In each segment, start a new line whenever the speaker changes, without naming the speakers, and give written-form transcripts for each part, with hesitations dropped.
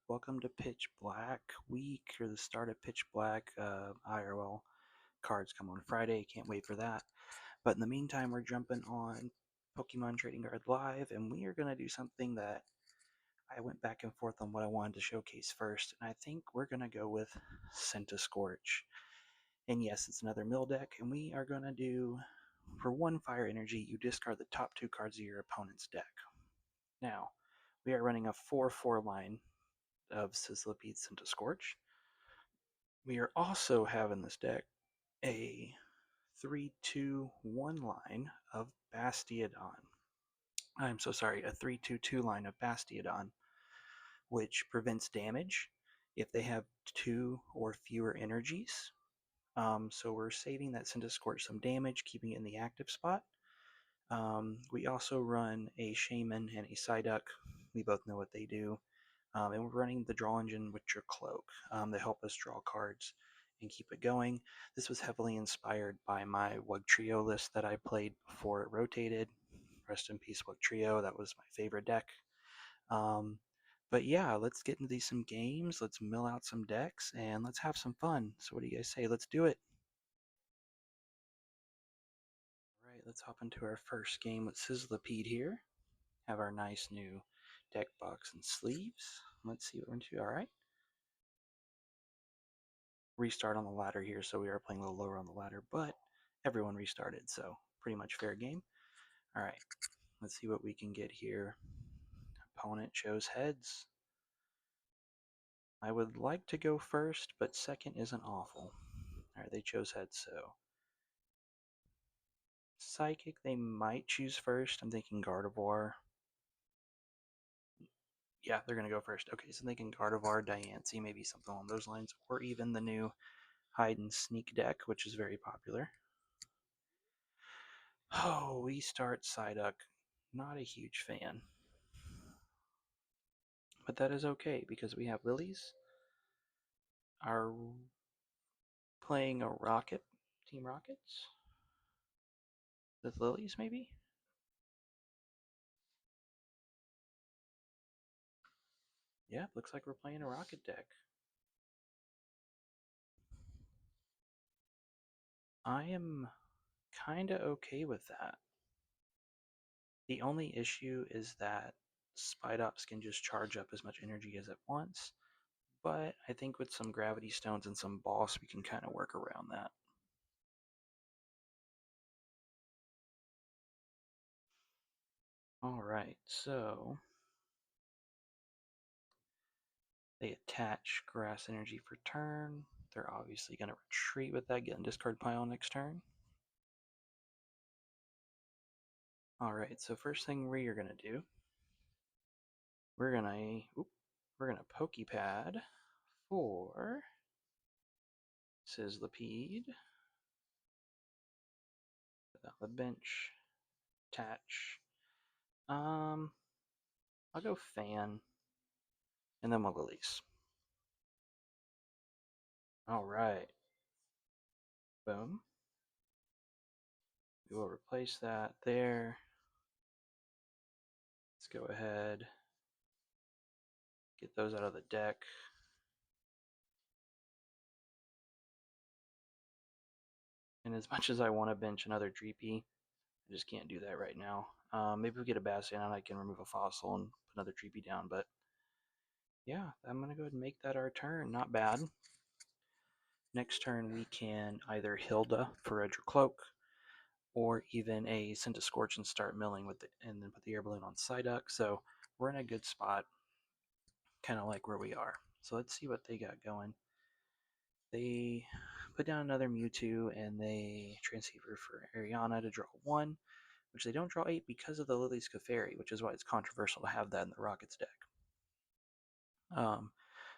Welcome to Pitch Black week, or the start of Pitch Black. IRL cards come on Friday. Can't wait for that. But in the meantime, we're jumping on Pokemon Trading Card Live, and we are going to do something that I went back and forth on what I wanted to showcase first, and I think we're going to go with Centiskorch. And yes, it's another mill deck, and we are going to do, for one fire energy, you discard the top 2 cards of your opponent's deck. Now, we are running a 4/4 line of Sizzlipede Centiskorch. We are also having this deck a 3-2-1 line of Bastiodon. I'm so sorry, a 3-2-2 line of Bastiodon, which prevents damage if they have 2 or fewer energies. So we're saving that Centiskorch some damage, keeping it in the active spot. We also run a Shaymin and a Psyduck. We both know what they do. And we're running the draw engine with Drakloak to help us draw cards and keep it going. This was heavily inspired by my Wugtrio list that I played before it rotated. Rest in peace, Wugtrio. That was my favorite deck. But yeah, let's get into some games. Let's mill out some decks and let's have some fun. So what do you guys say? Let's do it. All right, let's hop into our first game with Sizzlipede here. Have our nice new deck box and sleeves. Let's see what we're into. All right. Restart on the ladder here, so we are playing a little lower on the ladder, but everyone restarted, so pretty much fair game. All right, let's see what we can get here. Opponent chose heads. I would like to go first, but second isn't awful. All right, they chose heads, so Psychic they might choose first. I'm thinking Gardevoir. Yeah, they're going to go first. Okay, so I'm thinking Gardevoir, Diancie, maybe something along those lines, or even the new Hide and Sneak deck, which is very popular. Oh, we start Psyduck. Not a huge fan. But that is okay, because we have Lillies. Are playing a Rocket, Team Rockets? With Lillies, maybe? Yeah, looks like we're playing a Rocket deck. I am kinda okay with that. The only issue is that Spidops can just charge up as much energy as it wants, but I think with some Gravity Stones and some Boss, we can kind of work around that. Alright, so they attach Grass Energy for turn. They're obviously going to retreat with that, get in discard pile next turn. Alright, so first thing we are going to do, we're going to Pokepad for Sizzlipede. Put that on the bench. Attach. I'll go Fan. And then we'll release. Alright. Boom. We will replace that there. Let's go ahead. Get those out of the deck. And as much as I want to bench another Dreepy, I just can't do that right now. Maybe we get a Bastiodon, I can remove a Fossil and put another Dreepy down, but yeah, I'm going to go ahead and make that our turn. Not bad. Next turn we can either Hilda for a Drakloak, or even a Centiskorch and start milling with it, and then put the Air Balloon on Psyduck. So we're in a good spot, kind of like where we are. So let's see what they got going. They put down another Mewtwo, and they Transceiver for Ariana to draw 1, which they don't draw 8 because of the Lillie's Clefairy, which is why it's controversial to have that in the Rockets deck.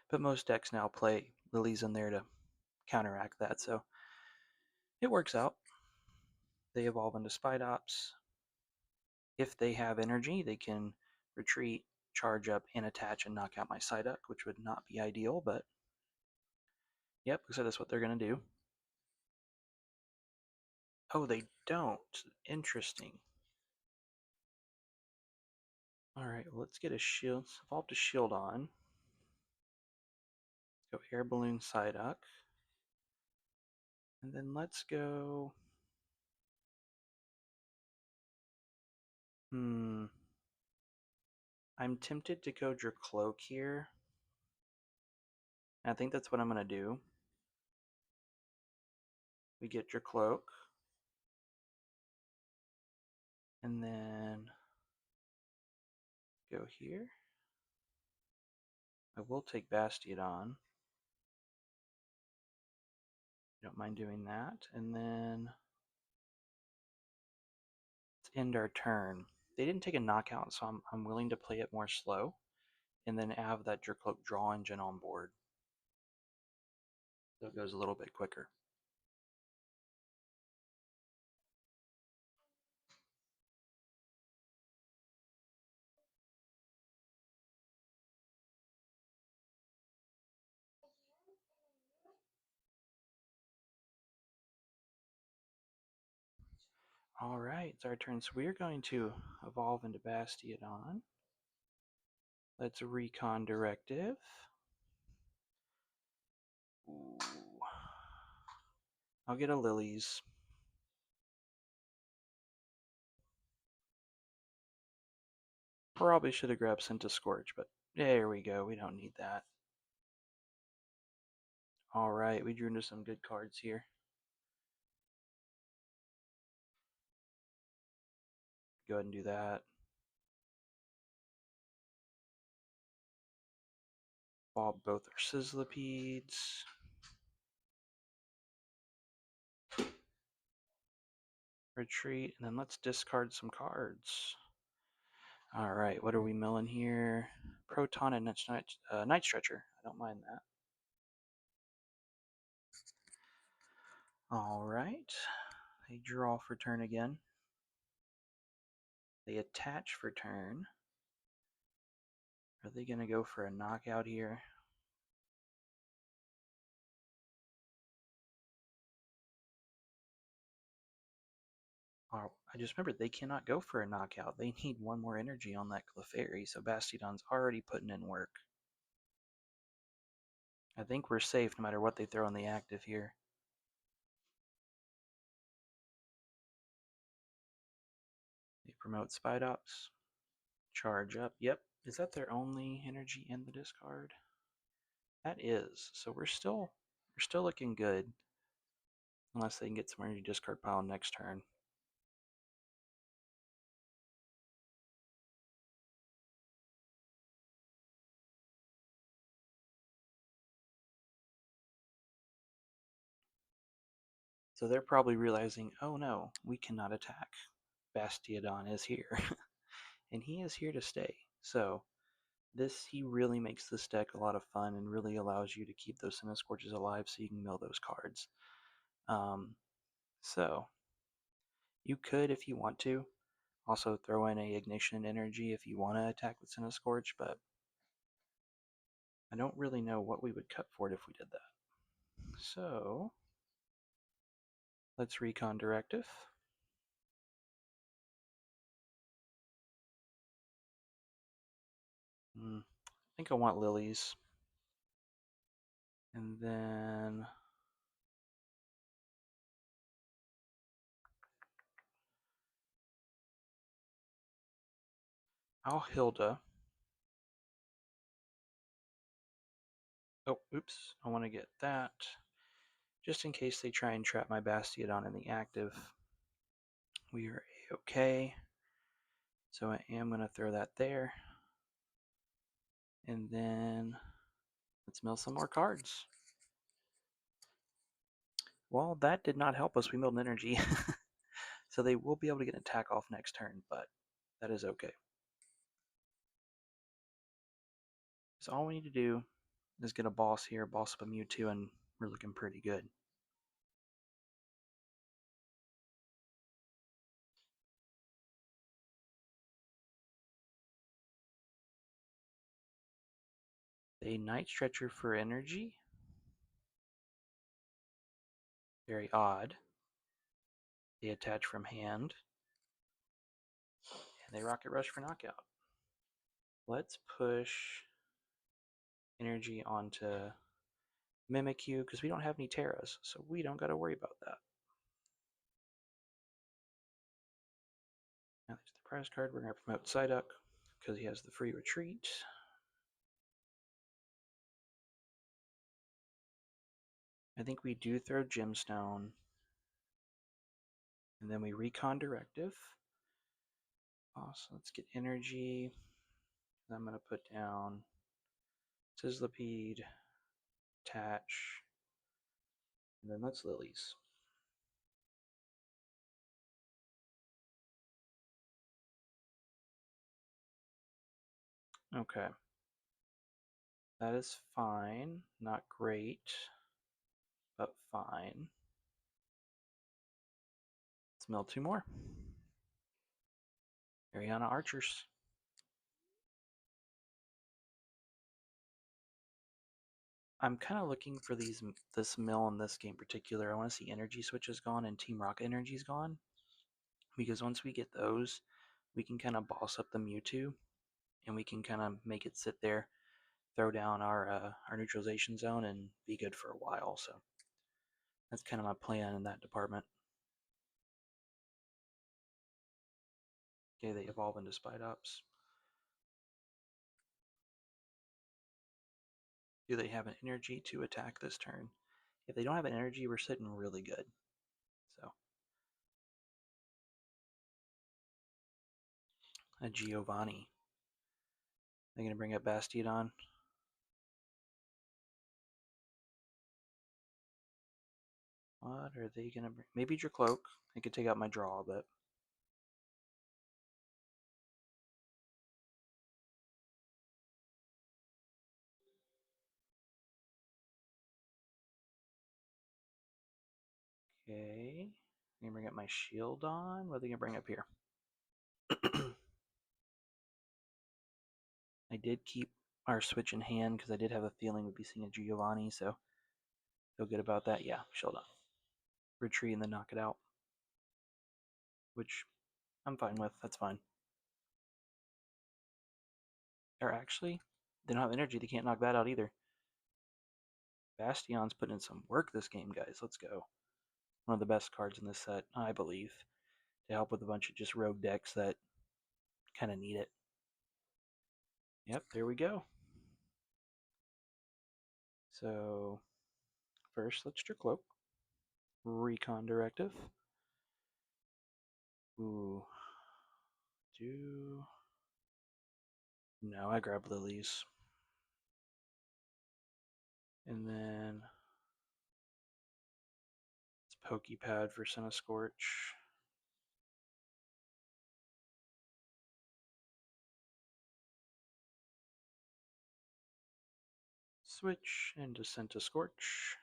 But most decks now play Lillies in there to counteract that, so it works out. They evolve into Spidops. If they have energy, they can retreat, charge up, and attach and knock out my Psyduck, which would not be ideal, but yep, looks like that's what they're going to do. Oh, they don't. Interesting. Alright, well, let's get a shield. Evolve to Shieldon. Go Air Balloon Psyduck. And then let's go... I'm tempted to go Drakloak here. I think that's what I'm going to do. We get Drakloak. And then go here. I will take Bastiodon. Don't mind doing that. And then let's end our turn. They didn't take a knockout, so I'm willing to play it more slow. And then have that Drakloak draw engine on board. So it goes a little bit quicker. Alright, it's our turn. So we're going to evolve into Bastiodon. Let's recon directive. Ooh. I'll get a Lillie's. Probably should have grabbed Centiskorch, but there we go. We don't need that. Alright, we drew into some good cards here. Go ahead and do that. Bob both our Sizzlipedes. Retreat, and then let's discard some cards. Alright, what are we milling here? Proton and Night Stretcher. I don't mind that. Alright. They draw for turn again. They attach for turn. Are they going to go for a knockout here? Oh, I just remembered they cannot go for a knockout. They need one more energy on that Clefairy, so Bastiodon's already putting in work. I think we're safe no matter what they throw in the active here. They promote Spiducks. Charge up. Yep. Is that their only energy in the discard? That is. So we're still looking good. Unless they can get some energy discard pile next turn. So they're probably realizing, oh no, we cannot attack. Bastiodon is here. And he is here to stay. So he really makes this deck a lot of fun and really allows you to keep those Centiskorches alive so you can mill those cards. So you could, if you want to, also throw in a Ignition Energy if you want to attack with Centiskorch, but I don't really know what we would cut for it if we did that. So let's recon directive. I think I want Lillie's. And then I'll Hilda. Oh, oops. I want to get that. Just in case they try and trap my Bastiodon in the active. We are okay. So I am going to throw that there. And then let's mill some more cards. Well, that did not help us. We milled an energy. So they will be able to get an attack off next turn, but that is okay. So all we need to do is get a boss here, boss up a Mewtwo, and we're looking pretty good. A Night Stretcher for energy. Very odd. They attach from hand. And they Rocket Rush for knockout. Let's push energy onto Mimikyu, because we don't have any Terras, so we don't got to worry about that. Now there's the prize card. We're going to promote Psyduck because he has the free retreat. I think we do throw Gemstone. And then we recon Directive. Awesome. Let's get energy. I'm going to put down Sizzlipede, Attach, and then let's Lilies. Okay. That is fine. Not great, but fine. Let's mill 2 more. Ariana Archers. I'm kind of looking for this mill in this game in particular. I want to see energy switches gone and Team Rocket energy's gone. Because once we get those, we can kind of boss up the Mewtwo. And we can kind of make it sit there, throw down our neutralization zone, and be good for a while. So that's kind of my plan in that department. Okay, they evolve into Spidops. Do they have an energy to attack this turn? If they don't have an energy, we're sitting really good. So a Giovanni. They're going to bring up Bastiodon. What are they going to bring? Maybe Drakloak. I could take out my draw, but okay. I'm going to bring up my Shieldon. What are they going to bring up here? I did keep our Switch in hand because I did have a feeling we'd be seeing a Giovanni, so feel good about that. Yeah, Shieldon. Retreat and then knock it out, which I'm fine with. That's fine. Or actually, they don't have energy. They can't knock that out either. Bastion's putting in some work this game, guys. Let's go. One of the best cards in this set, I believe, to help with a bunch of just rogue decks that kind of need it. Yep, there we go. So, first, let's Drakloak. Recon Directive. Ooh. No, I grab Lilies. And then it's Pokepad for Centiskorch. Switch into Centiskorch.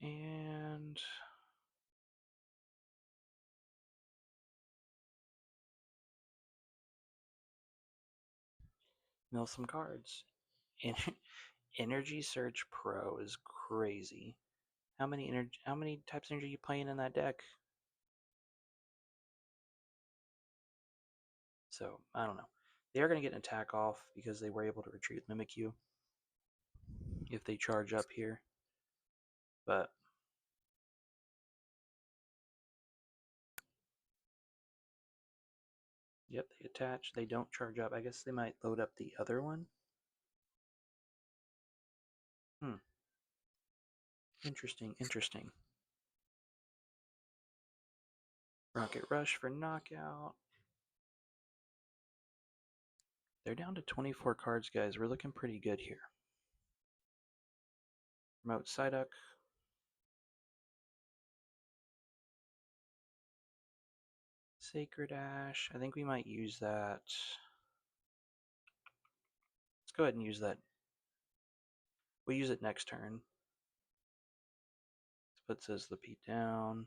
And mill some cards. Energy Surge Pro is crazy. How many types of energy are you playing in that deck? So I don't know. They are going to get an attack off because they were able to retreat with Mimikyu if they charge up here. But yep, they attach. They don't charge up. I guess they might load up the other one. Interesting, interesting. Rocket Rush for knockout. They're down to 24 cards, guys. We're looking pretty good here. Remote Psyduck. Sacred Ash. I think we might use that. Let's go ahead and use that. We'll use it next turn. Let's put Sizzlipede down.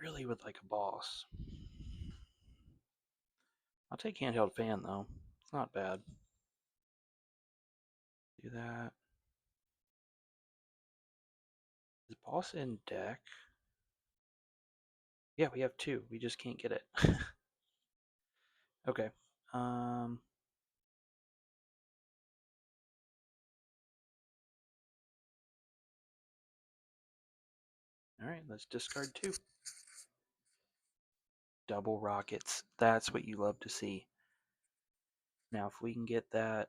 Really would like a boss. I'll take Handheld Fan, though. It's not bad. Do that. Is boss in deck? Yeah, we have 2. We just can't get it. Okay. Alright, let's discard 2. Double rockets. That's what you love to see. Now, if we can get that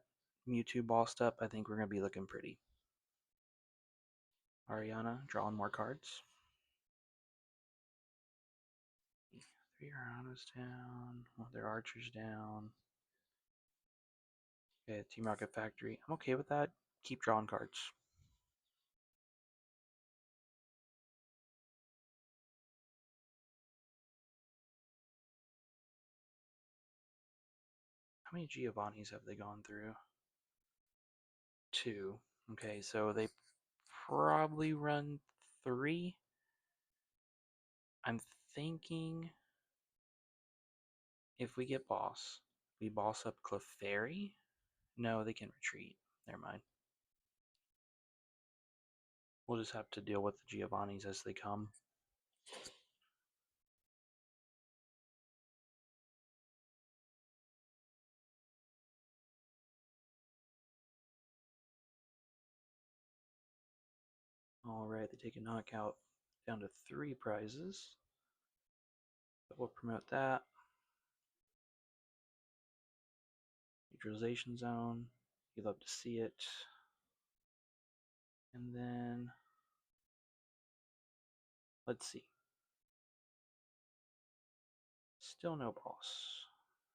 Mewtwo bossed up, I think we're going to be looking pretty. Ariana, drawing more cards. 3 Arianas down. Well, their Archers down. Okay, Team Rocket Factory. I'm okay with that. Keep drawing cards. How many Giovannis have they gone through? 2. Okay, so they probably run 3. I'm thinking if we get boss, we boss up Clefairy? No, they can retreat. Never mind. We'll just have to deal with the Giovannis as they come. Alright, they take a knockout down to 3 prizes. But we'll promote that. Neutralization zone. You love to see it. And then let's see. Still no boss.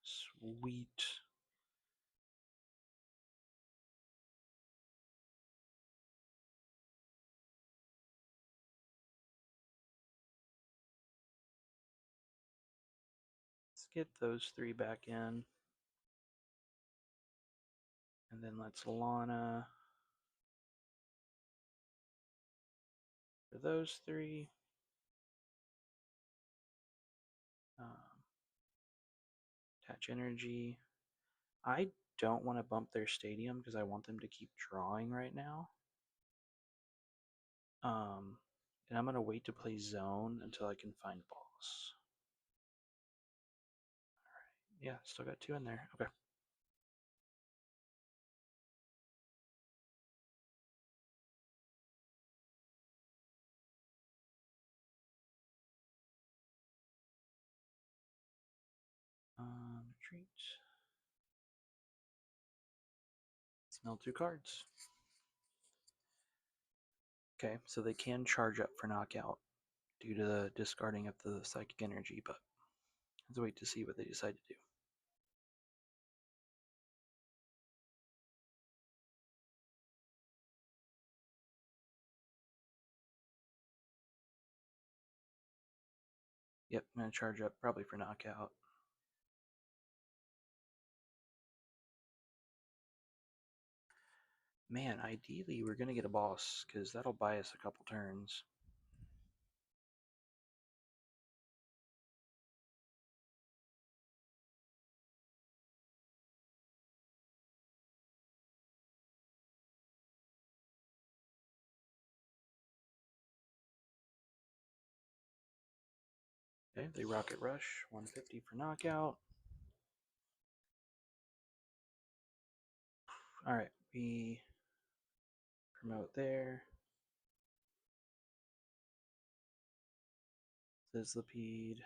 Sweet. Let's get those 3 back in. And then let's Lana for those 3. Attach energy. I don't want to bump their stadium because I want them to keep drawing right now. And I'm going to wait to play zone until I can find boss. Alright, yeah, still got 2 in there. Okay. Retreat. Smell 2 cards. Okay, so they can charge up for knockout due to the discarding of the psychic energy, but let's wait to see what they decide to do. Yep, I'm going to charge up probably for knockout. Man, ideally we're going to get a boss because that'll buy us a couple turns. Okay, they Rocket Rush, 150 for knockout. Alright, we promote there. Sizzlipede.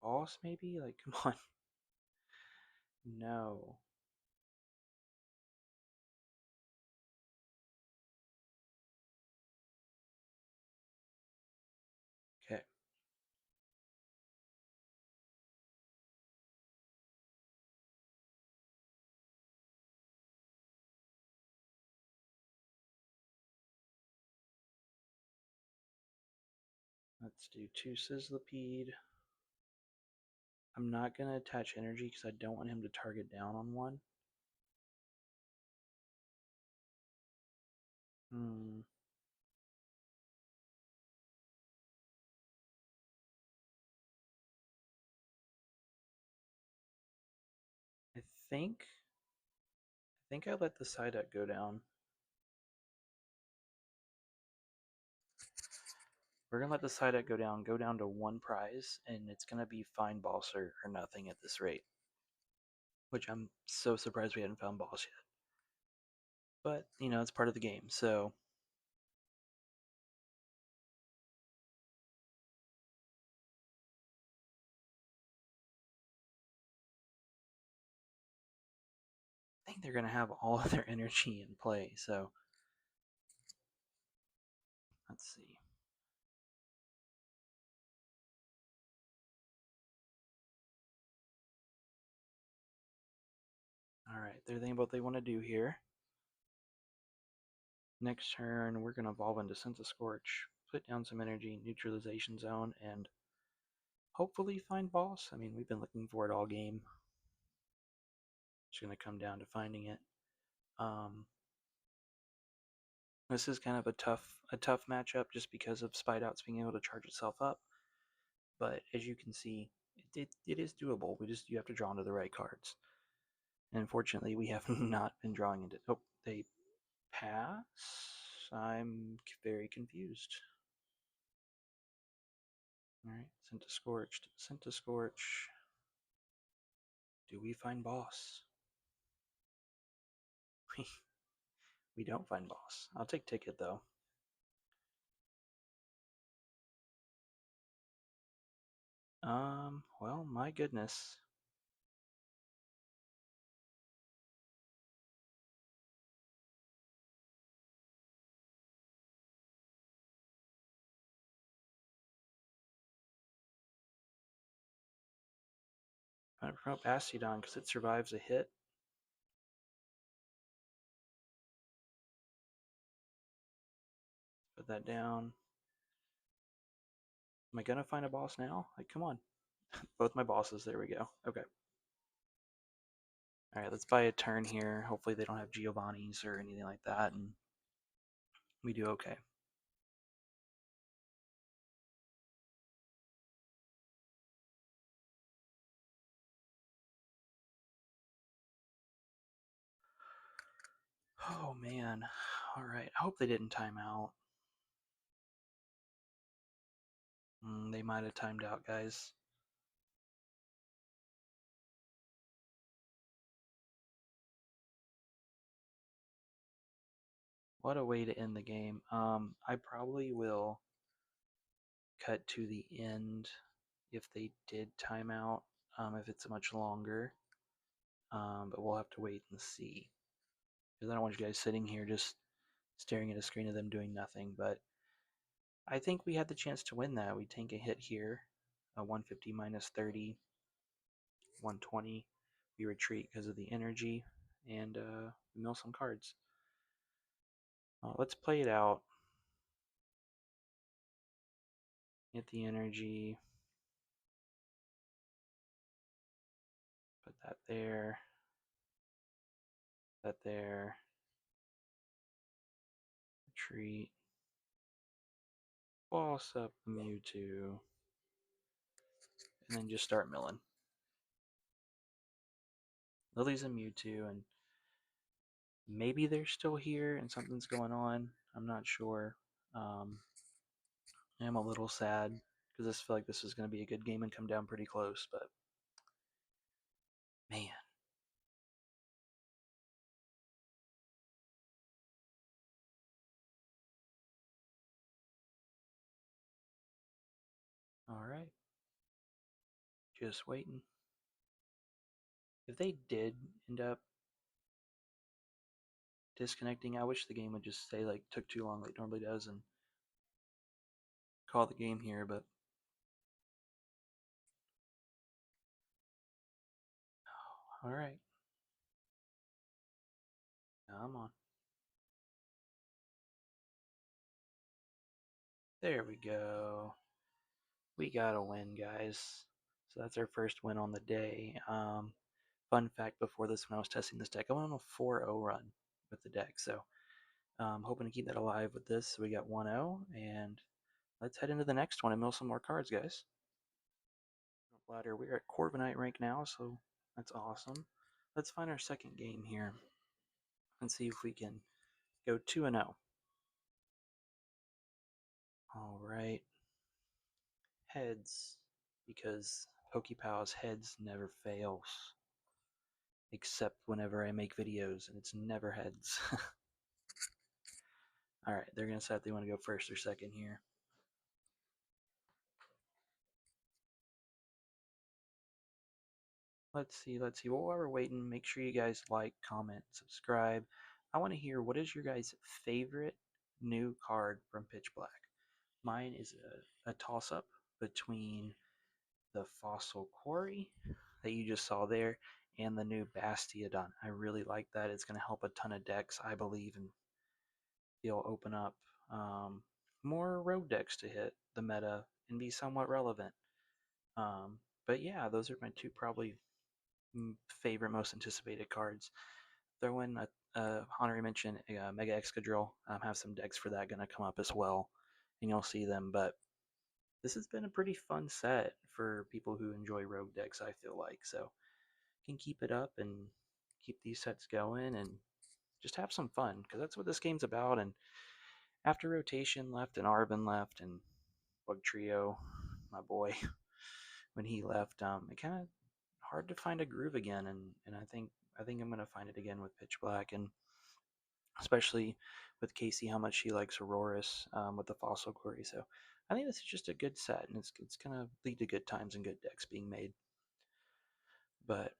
Boss, maybe? Like, come on. No. Okay. Let's do 2 Sizzlipede. I'm not going to attach energy because I don't want him to target down on one. I think I let the Psyduck go down. We're going to let the Psyduck go down to 1 prize, and it's going to be fine boss or nothing at this rate. which I'm so surprised we hadn't found boss yet. But, it's part of the game, so I think they're going to have all of their energy in play, so let's see. Alright, they're thinking about what they want to do here. Next turn, we're going to evolve into Centiskorch, put down some energy, neutralization zone, and hopefully find boss. I mean, we've been looking for it all game. It's going to come down to finding it. This is kind of a tough matchup just because of Spidout's being able to charge itself up. But as you can see, it is doable. You have to draw into the right cards. And unfortunately, we have not been drawing into. Oh, they pass. I'm very confused. All right, Centiskorch. Do we find boss? We don't find boss. I'll take ticket though. Well, my goodness. I'm going to promote Bastiodon because it survives a hit. Put that down. Am I going to find a boss now? Like, come on. Both my bosses. There we go. Okay. Alright, let's buy a turn here. Hopefully they don't have Giovanni's or anything like that, and we do okay. Oh man. Alright, I hope they didn't time out. They might have timed out, guys. What a way to end the game. I probably will cut to the end if they did time out, if it's much longer. But we'll have to wait and see. Because I don't want you guys sitting here just staring at a screen of them doing nothing. But I think we had the chance to win that. We tank a hit here, a 150 minus 30, 120. We retreat because of the energy, and we mill some cards. Let's play it out. Get the energy. Put that there. That there. Retreat. Boss up Mewtwo. And then just start milling. Lillie's a Mewtwo, and maybe they're still here and something's going on. I'm not sure. I'm a little sad because I feel like this is going to be a good game and come down pretty close, but man. All right. Just waiting. If they did end up disconnecting, I wish the game would just say like took too long like it normally does and call the game here, but all right. Come on. There we go. We got a win, guys. So that's our first win on the day. Fun fact before this, when I was testing this deck, I went on a 4-0 run with the deck. So hoping to keep that alive with this. So we got 1-0, and let's head into the next one and mill some more cards, guys. Ladder, we're at Corviknight rank now, so that's awesome. Let's find our second game here and see if we can go 2-0. All right. Heads, because Pokepals heads never fails. except whenever I make videos, and it's never heads. Alright, they're going to decide if they want to go first or second here. Let's see. Well, while we're waiting, make sure you guys like, comment, subscribe. I want to hear, what is your guys' favorite new card from Pitch Black? Mine is a toss-up between the Fossil Quarry that you just saw there and the new Bastiodon. I really like that. It's going to help a ton of decks, I believe, and it'll open up more road decks to hit the meta and be somewhat relevant. But yeah, those are my two probably favorite, most anticipated cards. Throw in a honorary mention, Mega Excadrill. Have some decks for that going to come up as well, and you'll see them. But this has been a pretty fun set for people who enjoy rogue decks, I feel like. So can keep it up and keep these sets going and just have some fun, because that's what this game's about. And after Rotation left and Arvin left and Bug Trio, my boy, when he left, it kind of hard to find a groove again. And I think I'm gonna find it again with Pitch Black, and especially with Casey, how much she likes Auroras with the Fossil Quarry. So I think this is just a good set, and it's gonna lead to good times and good decks being made. But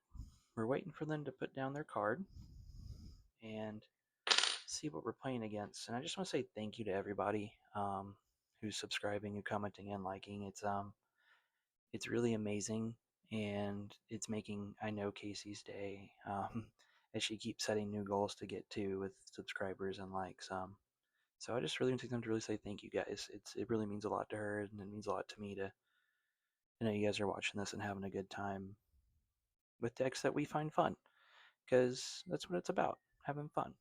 we're waiting for them to put down their card and see what we're playing against. And I just want to say thank you to everybody who's subscribing, who's commenting, and liking. It's really amazing, and it's making, I know, Casey's day as she keeps setting new goals to get to with subscribers and likes. So I just really want to take time to really say thank you guys. It really means a lot to her, and it means a lot to me to know you guys are watching this and having a good time with decks that we find fun, because that's what it's about, having fun.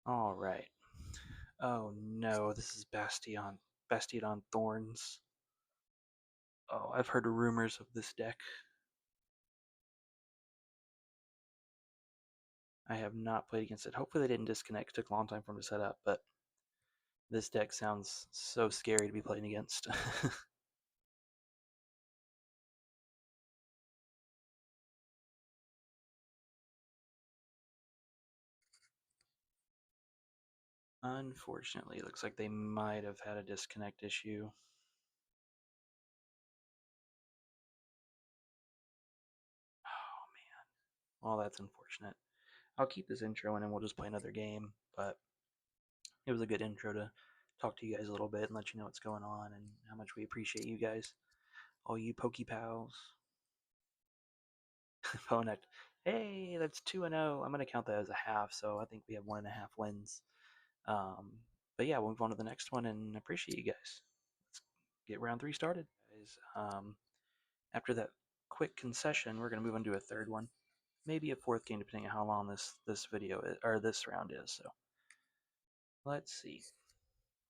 All right. Oh no, this is Bastiodon Thorns. Oh, I've heard rumors of this deck. I have not played against it. Hopefully they didn't disconnect. It took a long time for them to set up, but this deck sounds so scary to be playing against. Unfortunately, it looks like they might have had a disconnect issue. Oh man. Well, that's unfortunate. I'll keep this intro in and we'll just play another game, but it was a good intro to talk to you guys a little bit and let you know what's going on and how much we appreciate you guys. All you Pokepals. Phone Hey, that's 2-0. I'm going to count that as a half, so I think we have 1.5 wins. But yeah, we'll move on to the next one, and appreciate you guys. Let's get round 3 started. Guys, after that quick concession, we're going to move on to a third one. Maybe a fourth game, depending on how long this video is, or this round is. So let's see.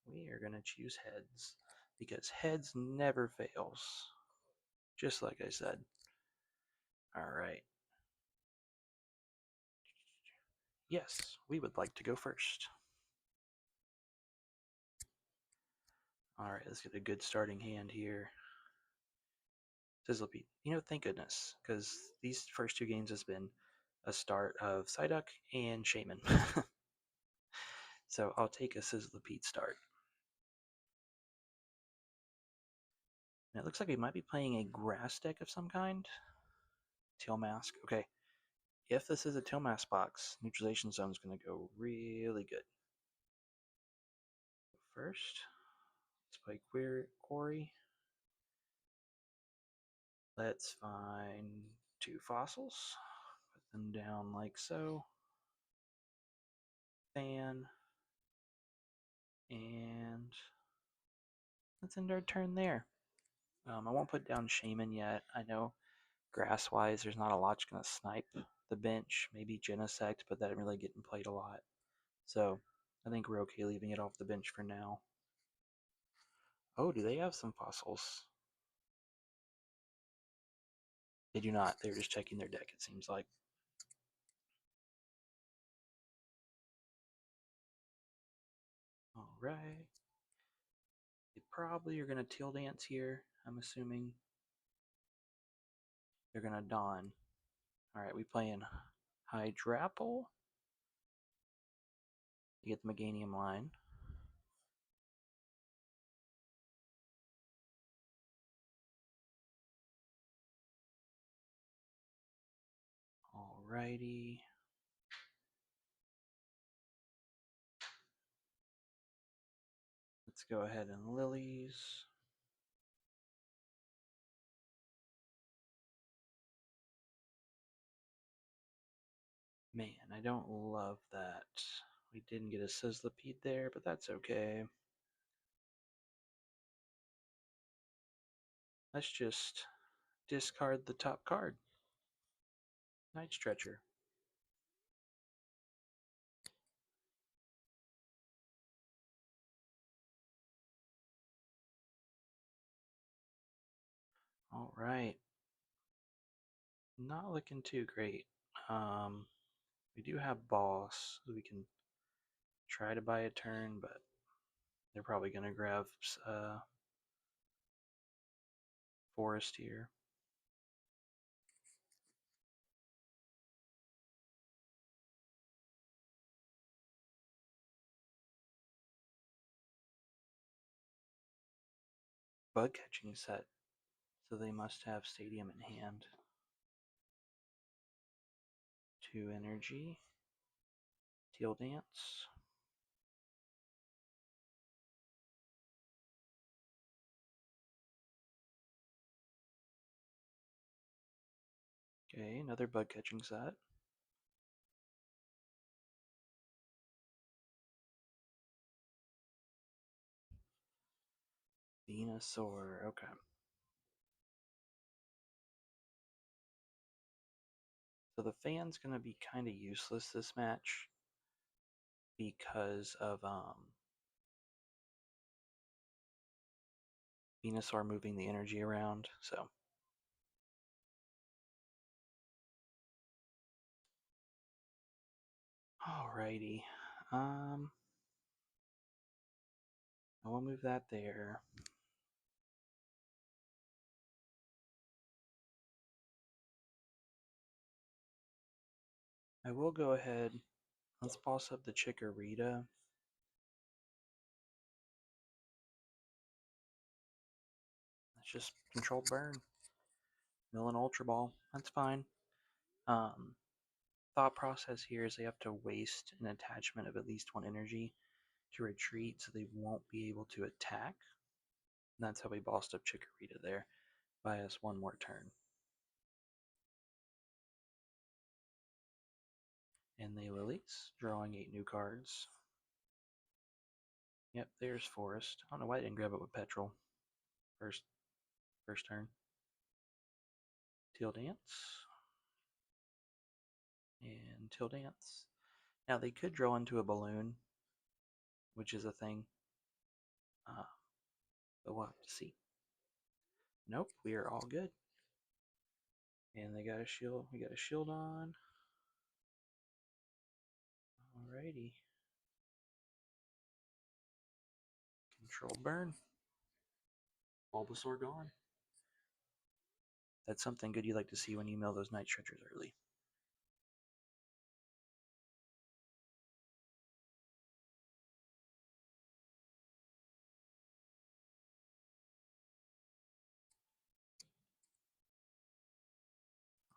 We are going to choose heads, because heads never fails. Just like I said. Alright. Yes, we would like to go first. Alright, let's get a good starting hand here. Sizzlipede. You know, thank goodness, because these first 2 games has been a start of Psyduck and Shaymin. So I'll take a Sizzlipede start. And it looks like we might be playing a grass deck of some kind. Tail Mask. Okay. If this is a Tail Mask box, Neutralization Zone is going to go really good. First, let's play Quarry. Let's find 2 fossils. Put them down like so. Fan. And let's end our turn there. I won't put down Shaymin yet. I know grass-wise there's not a lot going to snipe the bench. Maybe Genesect, but that didn't really get played a lot. So I think we're okay leaving it off the bench for now. Oh, do they have some fossils? They do not. They're just checking their deck, it seems like. Alright. They probably are going to Teal Dance here, I'm assuming. They're going to Dawn. Alright, we playing Hydrapple. You get the Meganium line. Alrighty. Let's go ahead and Lilies. Man, I don't love that. We didn't get a Sizzlipede there, but that's okay. Let's just discard the top card. Night Stretcher. Alright. Not looking too great. We do have Boss, so we can try to buy a turn, but they're probably going to grab Forest here. Bug catching set, so they must have Stadium in hand. 2 energy. Teal Dance. Okay, another bug catching set. Venusaur, okay. So the fan's going to be kind of useless this match because of Venusaur moving the energy around, so. Alrighty. I will move that there. I will go ahead. Let's boss up the Chikorita. Let's just control burn. Mill an Ultra Ball. That's fine. Thought process here is they have to waste an attachment of at least 1 energy to retreat, so they won't be able to attack. And that's how we bossed up Chikorita there. Buy us 1 more turn. And the Lilies, drawing 8 new cards. Yep, there's Forest. I don't know why I didn't grab it with Petrol. First turn. Teal Dance. And Teal Dance. Now they could draw into a balloon, which is a thing. But we'll have to see. Nope, we are all good. And they got a shield. We got a Shieldon. Alrighty. Control burn. Bulbasaur gone. That's something good you like to see when you mill those Night Stretchers early.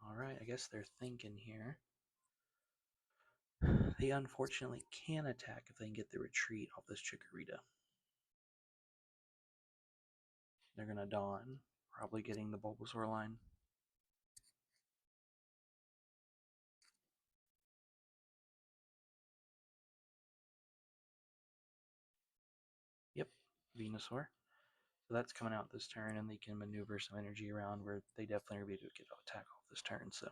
Alright, I guess they're thinking here. They unfortunately can attack if they can get the retreat off this Chikorita. They're going to Dawn, probably getting the Bulbasaur line. Yep, Venusaur. So that's coming out this turn, and they can maneuver some energy around where they definitely are able to get an attack off this turn, so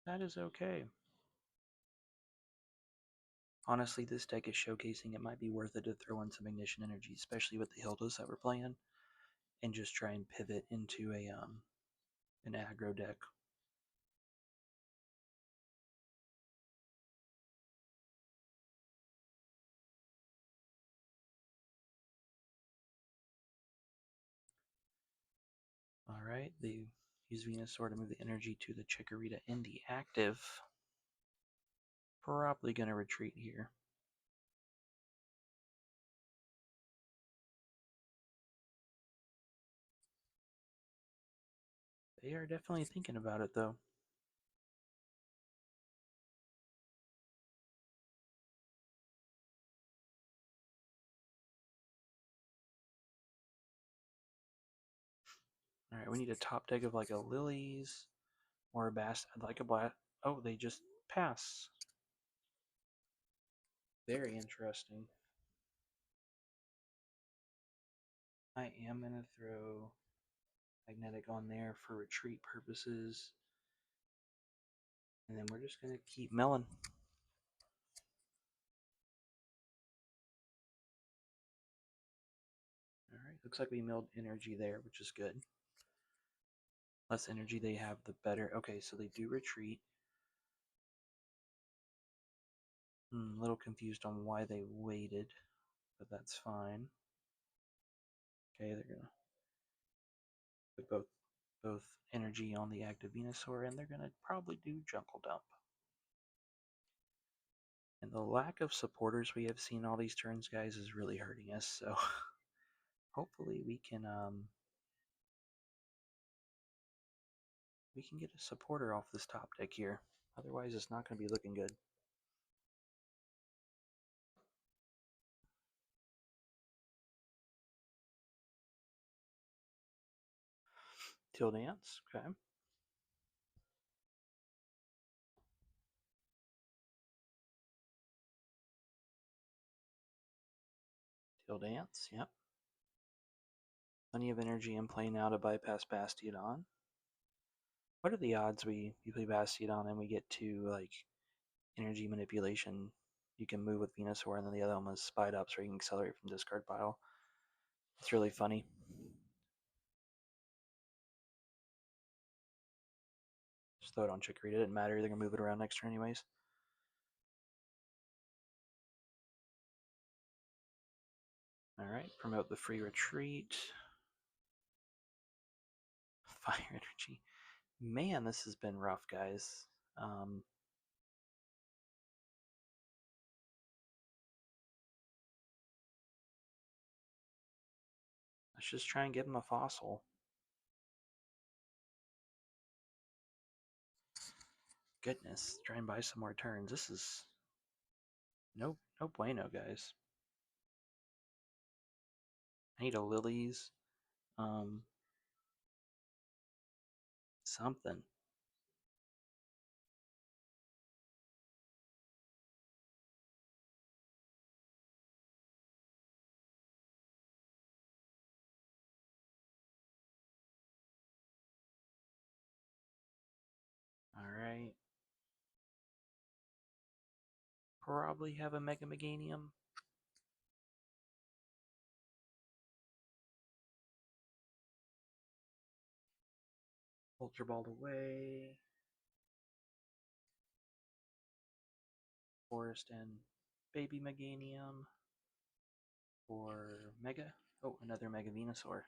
that is okay. Honestly, this deck is showcasing it might be worth it to throw in some Ignition energy, especially with the Hildas that we're playing, and just try and pivot into an aggro deck. Alright, the Use Venusaur to move the energy to the Chikorita in the active. Probably going to retreat here. They are definitely thinking about it, though. Alright, we need a top deck of like a Lillie's or a like a Blast. Oh, they just pass. Very interesting. I am going to throw Magnetic on there for retreat purposes. And then we're just going to keep milling. Alright, looks like we milled energy there, which is good. Less energy they have, the better. Okay, so they do retreat. A little confused on why they waited, but that's fine. Okay, they're going to put both energy on the active Venusaur, and they're going to probably do Jungle Dump. And the lack of supporters we have seen all these turns, guys, is really hurting us, so hopefully we can get a supporter off this top deck here. Otherwise, it's not going to be looking good. Till Dance, okay. Till Dance, yep. Plenty of energy in play now to bypass Bastiodon. What are the odds we play Bastiodon and we get to like energy manipulation? You can move with Venusaur and then the other one was Spide Up so you can accelerate from discard pile. It's really funny. Just throw it on Chikorita, it didn't matter, they're gonna move it around next turn anyways. Alright, promote the free retreat. Fire energy. Man, this has been rough, guys. Let's just try and give him a fossil. Goodness, try and buy some more turns. This is no bueno, guys. I need a Lillie's. Something. Alright. Probably have a Mega Meganium. Ultra Ball away. Forest and Baby Meganium. For Mega. Oh, another Mega Venusaur.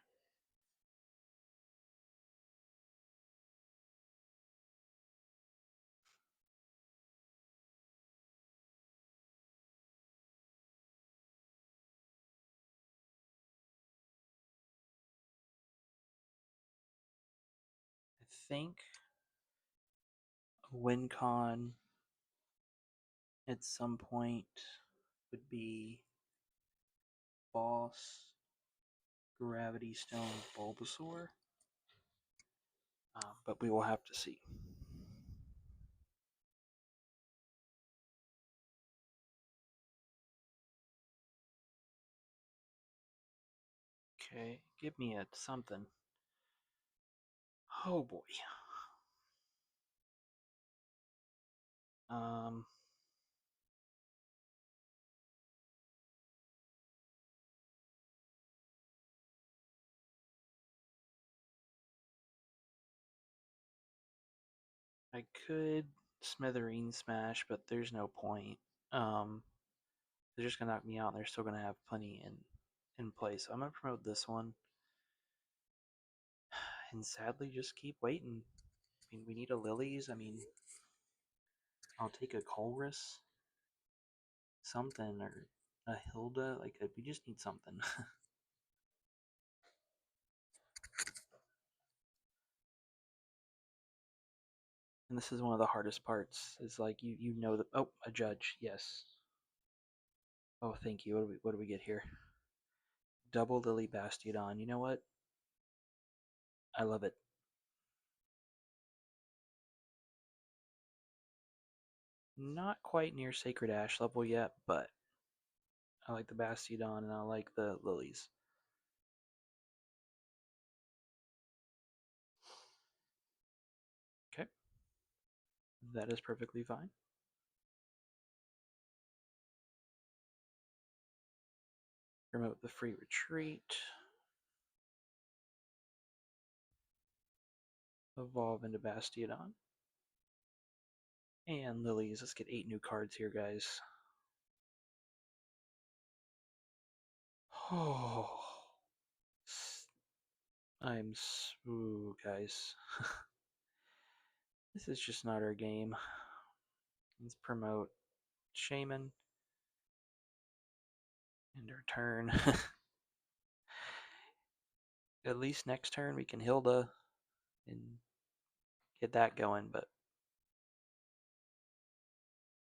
I think a win con at some point would be Boss, Gravity Stone, Bulbasaur. But we will have to see. Okay, give me a something. Oh boy. I could Smithereen Smash, but there's no point. They're just gonna knock me out, and they're still gonna have plenty in play. So I'm gonna promote this one and sadly just keep waiting. I mean, we need a Lilies. I mean, I'll take a Colress, something, or a Hilda. Like, we just need something. And this is one of the hardest parts. Is like you know that. Oh, a judge. Yes. Oh, thank you. What do we get here? Double Lillie Bastiodon. You know what? I love it. Not quite near Sacred Ash level yet, but I like the Bastiodon and I like the Lilies. Okay. That is perfectly fine. Promote the free retreat. Evolve into Bastiodon. And Lilies. Let's get 8 new cards here, guys. Oh. Ooh, guys. This is just not our game. Let's promote Shaymin. End our turn. At least next turn we can Hilda and get that going, but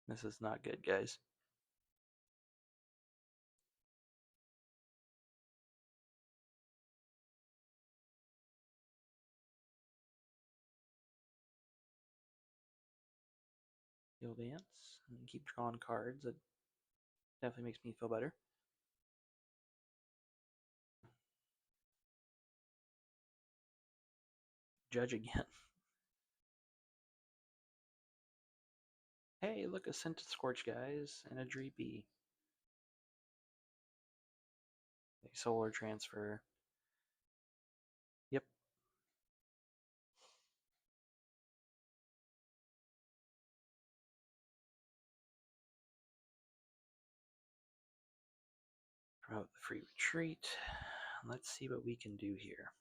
this is not good, guys. Heal Dance and keep drawing cards. It definitely makes me feel better. Judge again. Hey, look, a Centiskorch, guys, and a Dreepy. A solar transfer. Yep. Promote the free retreat. Let's see what we can do here.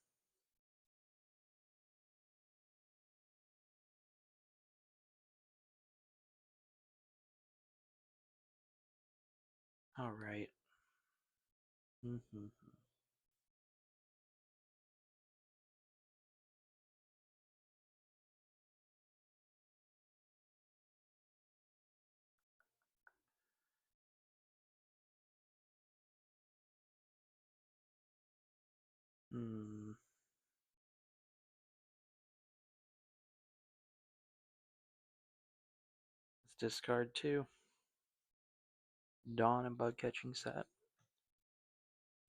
All right. Let's discard 2. Dawn and Bug Catching set.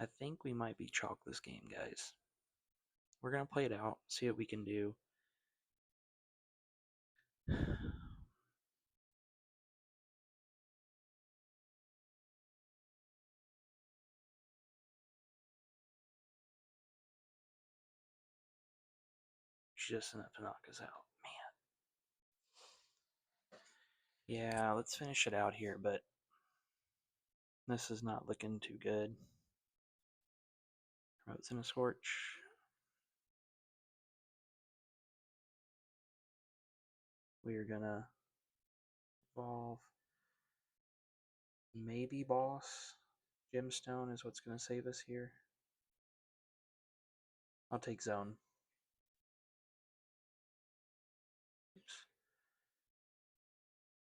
I think we might be chalk this game, guys. We're going to play it out, see what we can do. Just enough to knock us out. Man. Yeah, let's finish it out here, but this is not looking too good. Promote Centiskorch. We are gonna evolve. Maybe Boss. Gemstone is what's gonna save us here. I'll take Zone. Oops.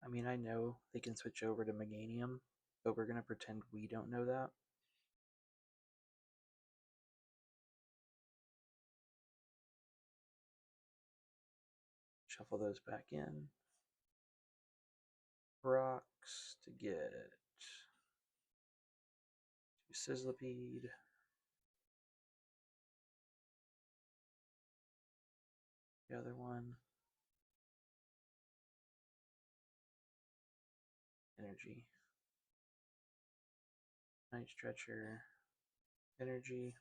I mean, I know they can switch over to Meganium, but we're gonna pretend we don't know that. Shuffle those back in. Rocks to get to Sizzlipede. The other one. Energy. Night Stretcher. Energy.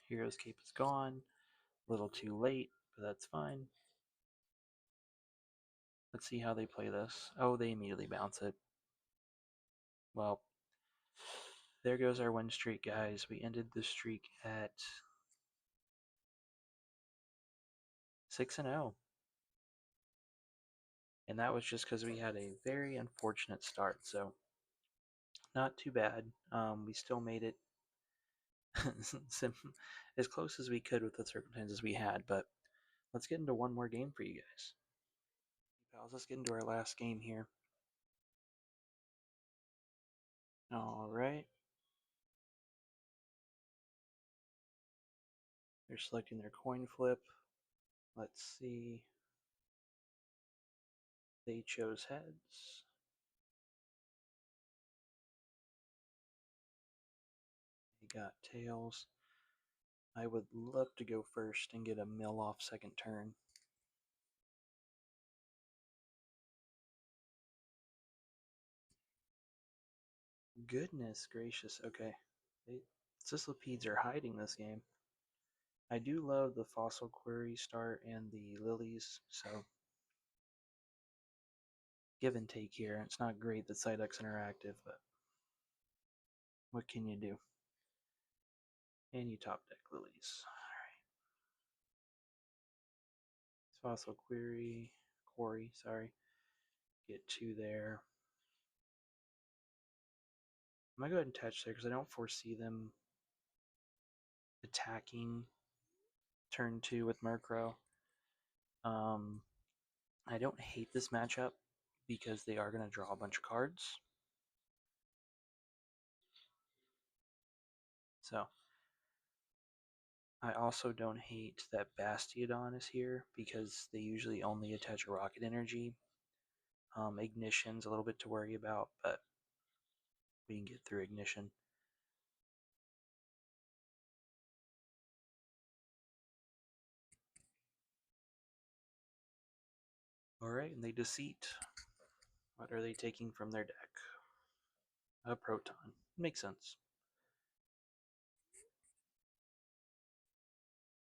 Hero's Cape is gone. A little too late, but that's fine. Let's see how they play this. Oh, they immediately bounce it. Well, There goes our win streak, guys. We ended the streak at 6-0. And that was just because we had a very unfortunate start, so not too bad. We still made it as close as we could with the circumstances we had, but let's get into one more game for you guys. Pals, let's get into our last game here. Alright. They're selecting their coin flip. Let's see. They chose heads. They got tails. I would love to go first and get a mill off second turn. Goodness gracious, okay. Sizzlipedes are hiding this game. I do love the Fossil Quarry start and the Lillies, so give and take here. It's not great that Psyduck's interactive, but what can you do? And you top deck Lillies. Alright. Fossil Quarry, sorry. Get 2 there. I'm going to go ahead and touch there because I don't foresee them attacking turn 2 with Murkrow. I don't hate this matchup because they are going to draw a bunch of cards. So, I also don't hate that Bastiodon is here because they usually only attach a Rocket Energy. Ignition's a little bit to worry about, but we can get through Ignition. Alright, and they Deceit. What are they taking from their deck? A Proton. Makes sense.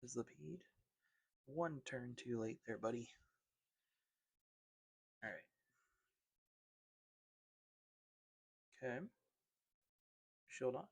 Sizzlipede. 1 turn too late there, buddy. Alright. Okay. Shieldon.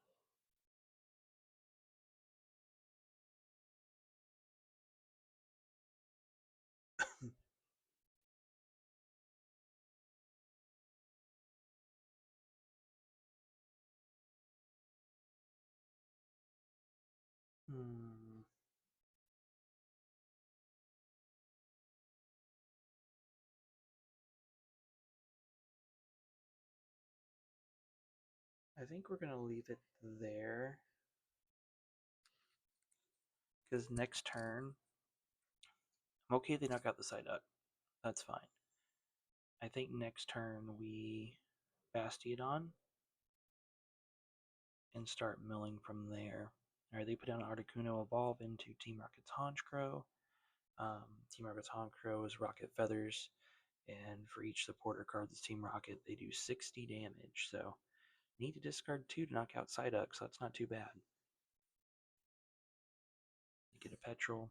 I think we're going to leave it there. Because next turn, I'm okay they knock out the Psyduck. That's fine. I think next turn we Bastiodon and start milling from there. Alright, they put down Articuno Evolve into Team Rocket's Honchkrow. Team Rocket's Honchkrow is Rocket Feathers, and for each supporter card that's Team Rocket, they do 60 damage. So, need to discard 2 to knock out Psyduck, so that's not too bad. You get a Petrol.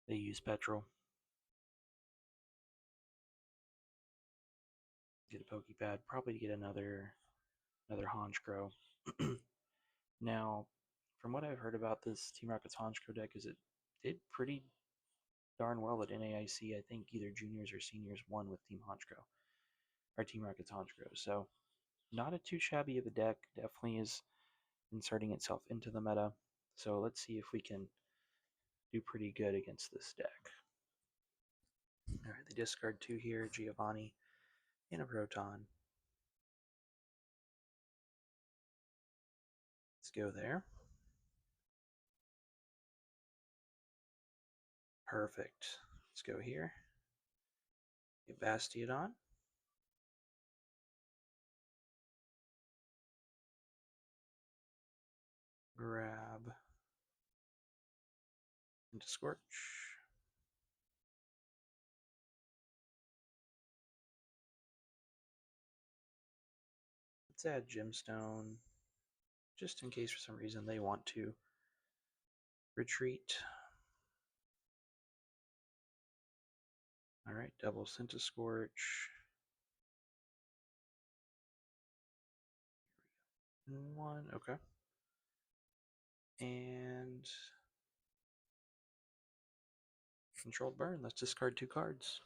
They use Petrol. Get a Pokepad, probably to get another Honchkrow. Now, from what I've heard about this Team Rocket's Honchkrow deck, is it did pretty darn well at NAIC. I think either juniors or seniors won with Team Honchkrow, or Team Rocket's Honchkrow. So, not a too shabby of a deck. Definitely is inserting itself into the meta. So let's see if we can do pretty good against this deck. Alright, they discard 2 here, Giovanni, and a Proton. Let's go there. Perfect. Let's go here. Get Bastiodon. Grab Centiskorch. Let's add Gemstone, just in case for some reason they want to retreat. Alright, double Centiskorch. 1, okay. And controlled burn. Let's discard 2 cards.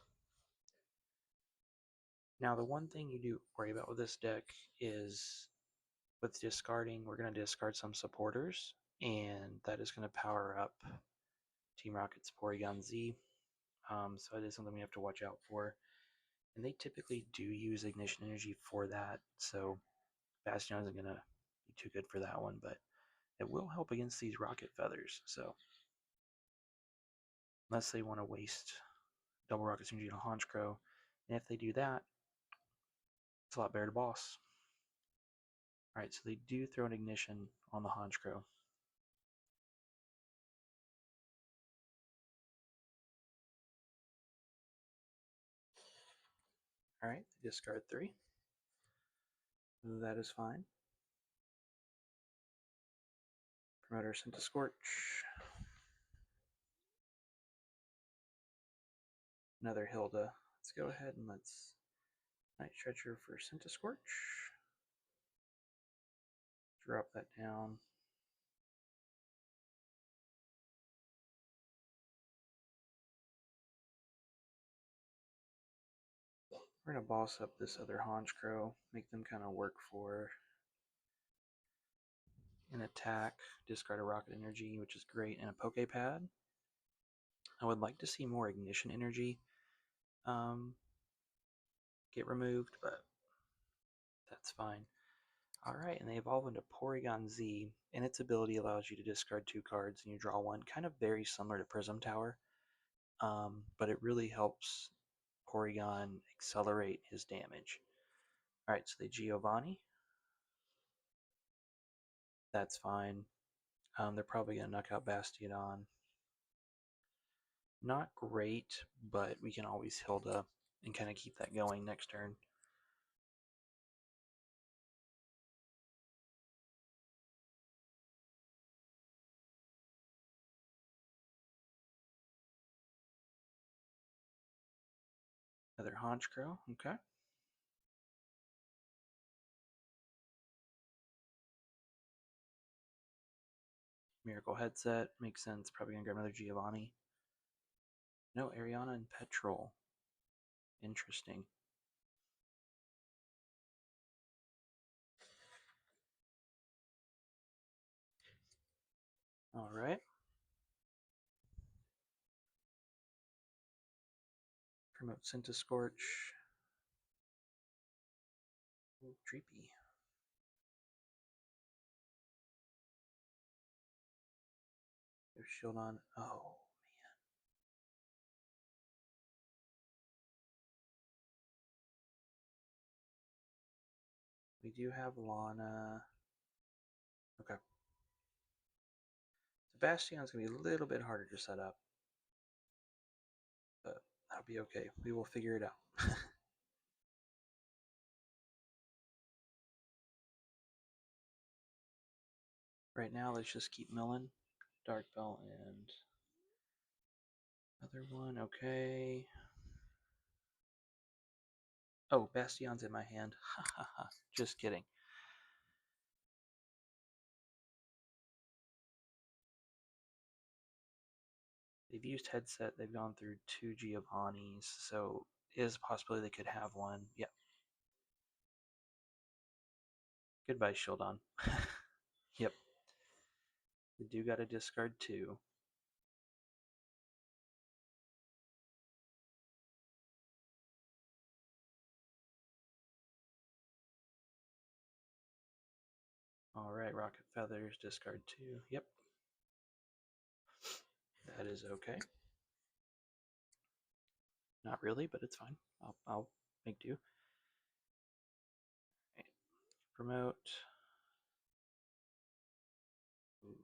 Now, the one thing you do worry about with this deck is with discarding, we're going to discard some supporters, and that is going to power up Team Rocket's Porygon Z. So it is something we have to watch out for. And they typically do use Ignition Energy for that, so Bastiodon isn't going to be too good for that one, but it will help against these Rocket Feathers. So unless they want to waste double Rocket Energy on Honchkrow, and if they do that, it's a lot better to boss. Alright, so they do throw an Ignition on the Honchkrow. Alright, discard 3. That is fine. Promote our Centiskorch. Another Hilda. Let's go ahead and let's Night Stretcher for Centiskorch. Drop that down. We're going to boss up this other Honchkrow, make them kind of work for an attack, discard a Rocket Energy, which is great, and a Pokepad. I would like to see more Ignition Energy get removed, but that's fine. Alright, and they evolve into Porygon Z, and its ability allows you to discard 2 cards and you draw 1, kind of very similar to Prism Tower, but it really helps Porygon accelerate his damage. Alright, so they Giovanni. That's fine. They're probably going to knock out Bastiodon. Not great, but we can always Hilda and kind of keep that going next turn. Another Honchkrow, okay. Miracle Headset, makes sense. Probably gonna grab another Giovanni. No, Ariana and Petrol. Interesting. Alright. Promote Centiskorch. Dreepy. There's Shieldon. Oh, man. We do have Lana. Okay. Bastion's going to be a little bit harder to set up, but that'll be okay. We will figure it out. Right now, let's just keep milling. Dark Belt and another one. Okay. Oh, Bastion's in my hand. Ha ha ha. Just kidding. They've used headset. They've gone through 2 Giovannis, so is a possibility they could have one. Yep. Goodbye, Shieldon. Yep. They do got to discard 2. Alright, Rocket Feathers, discard 2. Yep. That is okay. Not really, but it's fine. I'll make do. Right. Promote. Ooh.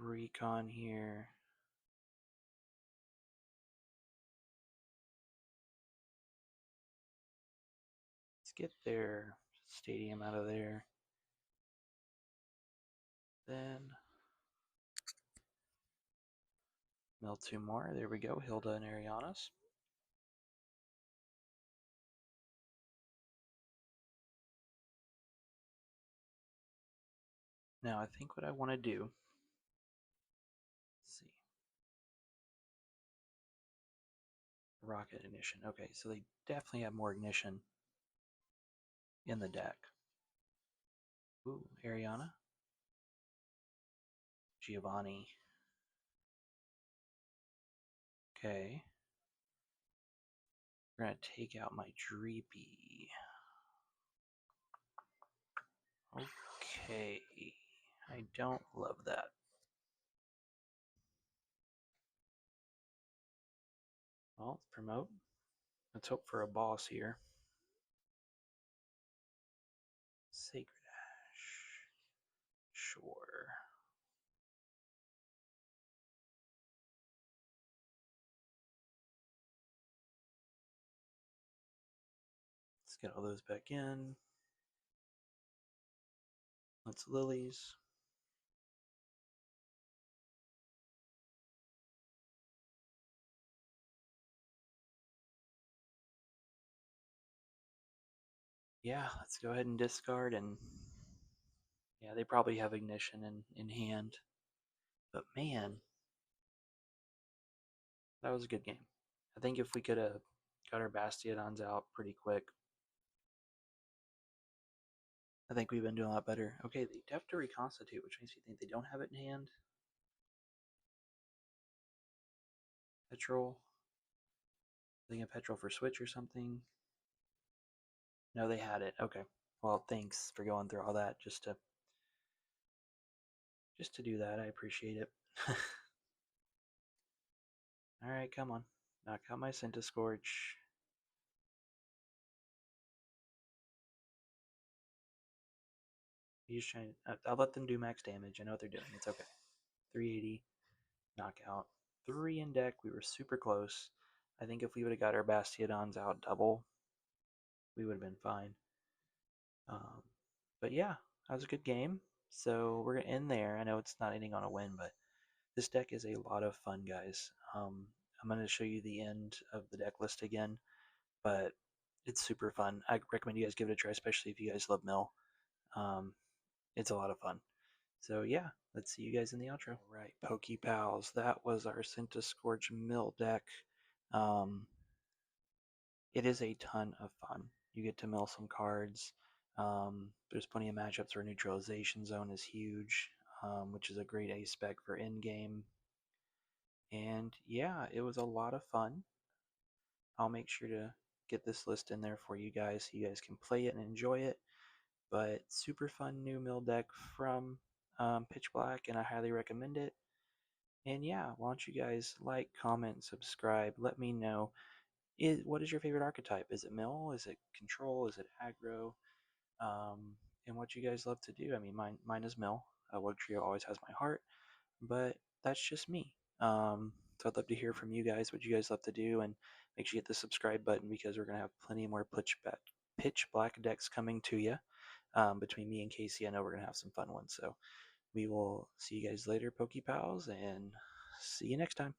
Recon here. Let's get their Stadium out of there. Then mill 2 more. There we go. Hilda and Ariana's. Now I think what I want to do, let's see, rocket ignition. Okay, so they definitely have more ignition in the deck. Ooh, Ariana, Giovanni. Okay, we're gonna take out my Dreepy. Okay, I don't love that. Well, let's promote. Let's hope for a boss here. Sacred Ash. Sure. Let's get all those back in. Let's Lilies. Yeah, let's go ahead and discard, and yeah, they probably have ignition in hand. But man, that was a good game. I think if we could have got our Bastiodons out pretty quick, I think we've been doing a lot better. Okay, they have to reconstitute, which makes me think they don't have it in hand. Petrol. I think a petrol for Switch or something. No, they had it. Okay. Well, thanks for going through all that just to do that. I appreciate it. All right, come on. Knock out my Centiskorch. He's trying. I'll let them do max damage. I know what they're doing. It's okay. 380. Knockout. 3 in deck. We were super close. I think if we would have got our Bastiodons out double, we would have been fine. But yeah, that was a good game. So we're going to end there. I know it's not ending on a win, but this deck is a lot of fun, guys. I'm going to show you the end of the deck list again, but it's super fun. I recommend you guys give it a try, especially if you guys love Mill. It's a lot of fun. So yeah, let's see you guys in the outro. All right, Pokepals, that was our Centiskorch Mill deck. It is a ton of fun. You get to mill some cards. There's plenty of matchups where Neutralization Zone is huge, which is a great ace spec for in-game. And yeah, it was a lot of fun. I'll make sure to get this list in there for you guys so you guys can play it and enjoy it. But super fun new mill deck from Pitch Black, and I highly recommend it. And yeah, why don't you guys like, comment, subscribe, let me know. What is your favorite archetype? Is it mill? Is it control? Is it aggro? And what you guys love to do. I mean, mine is mill. Wood Trio always has my heart, but that's just me. So I'd love to hear from you guys what you guys love to do, and make sure you hit the subscribe button because we're gonna have plenty more pitch black decks coming to you. Between me and Casey, I know we're gonna have some fun ones. So we will see you guys later, Pokepals, and see you next time.